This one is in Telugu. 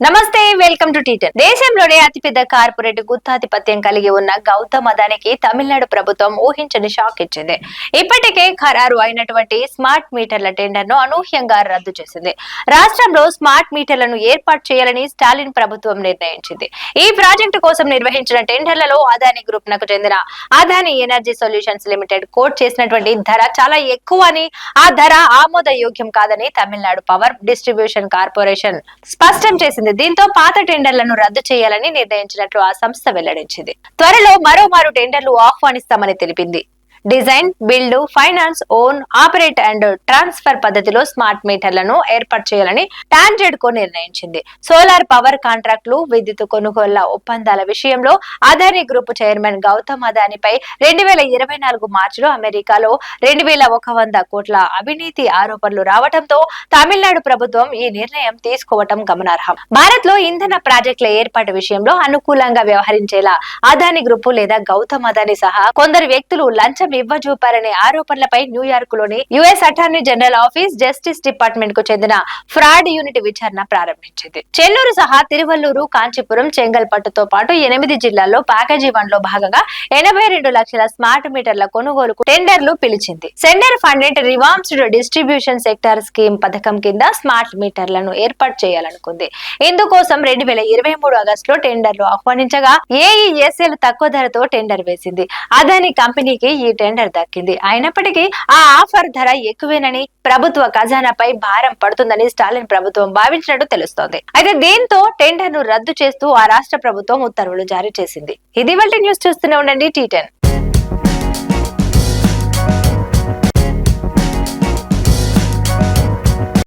నమస్తే, వెల్కమ్ టు టీటన్. దేశంలోనే అతిపెద్ద కార్పొరేట్ గుత్తాధిపత్యం కలిగి ఉన్న గౌతమ్ అదానికి తమిళనాడు ప్రభుత్వం ఊహించని షాక్ ఇచ్చింది. ఇప్పటికే ఖరారు అయినటువంటి స్మార్ట్ మీటర్ల టెండర్ ను అనూహ్యంగా రద్దు చేసింది. రాష్ట్రంలో స్మార్ట్ మీటర్లను ఏర్పాటు చేయాలని స్టాలిన్ ప్రభుత్వం నిర్ణయించింది. ఈ ప్రాజెక్టు కోసం నిర్వహించిన టెండర్లలో అదాని గ్రూప్ నకు చెందిన Adani energy solutions limited quote చేసినటువంటి ధర చాలా ఎక్కువ అని, ఆ ధర ఆమోదయోగ్యం కాదని తమిళనాడు పవర్ డిస్ట్రిబ్యూషన్ కార్పొరేషన్ స్పష్టం చేసింది. దీంతో పాత టెండర్లను రద్దు చేయాలని నిర్ణయించినట్లు ఆ సంస్థ వెల్లడించింది. త్వరలో మరోమారు టెండర్లు ఆహ్వానిస్తామని తెలిపింది. Design, build, finance, own, operate and transfer పద్ధతిలో స్మార్ట్ మీటర్లను ఏర్పాటు చేయాలని టాంజెడ్కో నిర్ణయించింది. సోలార్ పవర్ కాంట్రాక్టులు, విద్యుత్ కొనుగోళ్ల ఒప్పందాల విషయంలో అదాని గ్రూప్ చైర్మన్ గౌతమ్ అదానిపై 2024 మార్చిలో అమెరికాలో 2100 కోట్ల అవినీతి ఆరోపణలు రావడంతో తమిళనాడు ప్రభుత్వం ఈ నిర్ణయం తీసుకోవటం గమనార్హం. భారత్ లో ఇంధన ప్రాజెక్టుల ఏర్పాటు విషయంలో అనుకూలంగా వ్యవహరించేలా అదాని గ్రూప్ లేదా గౌతమ్ అదాని సహా కొందరు వ్యక్తులు లంచం ఇవ్వజూపారనే ఆరోపణలపై న్యూయార్క్ లోని US attorney general office justice department కు చెందిన ఫ్రాడ్ యూనిట్ విచారణ ప్రారంభించింది. చెన్నూరు సహా తిరువల్లూరు, కాంచీపురం, చెంగల్పట్టుతో పాటు 8 జిల్లాల్లో ప్యాకేజీ 1 లో భాగంగా 82 లక్షల స్మార్ట్ మీటర్ల కొనుగోలుకు టెండర్లు పిలిచింది. Centre funded revamped distribution sector scheme పథకం కింద స్మార్ట్ మీటర్లను ఏర్పాటు చేయాలనుకుంది. ఇందుకోసం 2023 ఆగస్టులో టెండర్లు ఆహ్వానించగా ఏఈఎస్ఎల్ తక్కువ ధరతో టెండర్ వేసింది. అదాని కంపెనీకి ఈ టెండర్ దక్కింది. అయినప్పటికీ ఆ ఆఫర్ ధర ఎక్కువేనని, ప్రభుత్వ ఖజానాపై భారం పడుతుందని స్టాలిన్ ప్రభుత్వం భావించినట్టు తెలుస్తోంది. అయితే దీంతో టెండర్ ను రద్దు చేస్తూ ఆ రాష్ట్ర ప్రభుత్వం ఉత్తర్వులు జారీ చేసింది. ఇది ఇవాల్టి న్యూస్. చూస్తూనే ఉండండి టీటెన్.